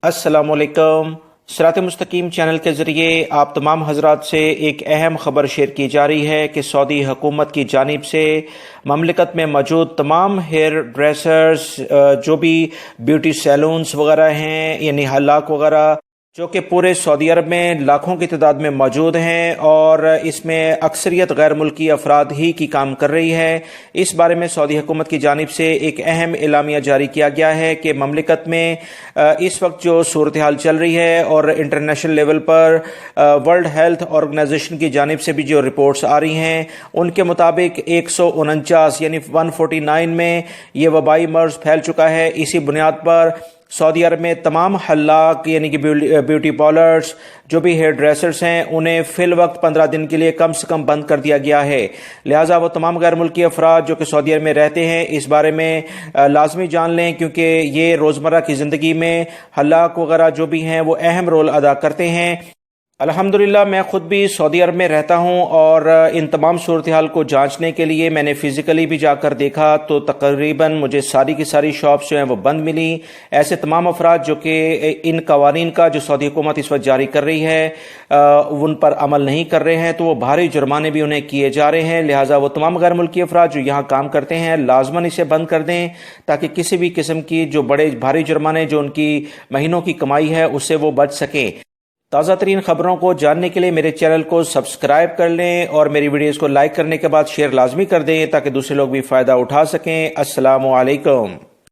अस्सलाम वालेकुम। सिरात मुस्तकीम चैनल के ज़रिए आप तमाम हजरात से एक अहम खबर शेयर की जा रही है कि सऊदी हुकूमत की जानिब से ममलिकत में मौजूद तमाम हेयर ड्रेसर्स, जो भी ब्यूटी सैलून्स वगैरह हैं यानी हलाक वगैरह, जो कि पूरे सऊदी अरब में लाखों की तादाद में मौजूद हैं और इसमें अक्सरियत गैर मुल्की अफराद ही की काम कर रही है। इस बारे में सऊदी हुकूमत की जानिब से एक अहम एलामिया जारी किया गया है कि ममलिकत में इस वक्त जो सूरत हाल चल रही है और इंटरनेशनल लेवल पर वर्ल्ड हेल्थ ऑर्गेनाइजेशन की जानिब से भी जो रिपोर्ट्स आ रही हैं उनके मुताबिक 149 यानी 149 में ये वबाई मर्ज फैल चुका है। इसी बुनियाद पर सऊदी अरब में तमाम हल्लाक यानी कि ब्यूटी पार्लर्स, जो भी हेयर ड्रेसर्स हैं, उन्हें फिल वक्त 15 दिन के लिए कम से कम बंद कर दिया गया है। लिहाजा वो तमाम गैर मुल्की अफराद जो कि सऊदी अरब में रहते हैं इस बारे में लाजमी जान लें, क्योंकि ये रोज़मर्रा की ज़िंदगी में हल्लाक वगैरह जो भी हैं वो अहम रोल अदा करते हैं। अल्हम्दुलिल्लाह मैं ख़ुद भी सऊदी अरब में रहता हूँ और इन तमाम सूरत हाल को जांचने के लिए मैंने फ़िज़िकली भी जाकर देखा तो तकरीबन मुझे सारी की सारी शॉप्स जो हैं वो बंद मिली। ऐसे तमाम अफराद जो कि इन कवानीन का जो सऊदी हुकूमत इस वक्त जारी कर रही है उन पर अमल नहीं कर रहे हैं, तो वो भारी जुर्माने भी उन्हें किए जा रहे हैं। लिहाजा वो तमाम गैर मुल्की अफराद जो यहाँ काम करते हैं लाजमन इसे बंद कर दें, ताकि किसी भी किस्म की जो बड़े भारी जुर्माने जो उनकी महीनों की कमाई है उससे वो बच सकें। ताज़ा तरीन खबरों को जानने के लिए मेरे चैनल को सब्सक्राइब कर लें और मेरी वीडियोस को लाइक करने के बाद शेयर लाजमी कर दें ताकि दूसरे लोग भी फ़ायदा उठा सकें। अस्सलामु अलैकुम।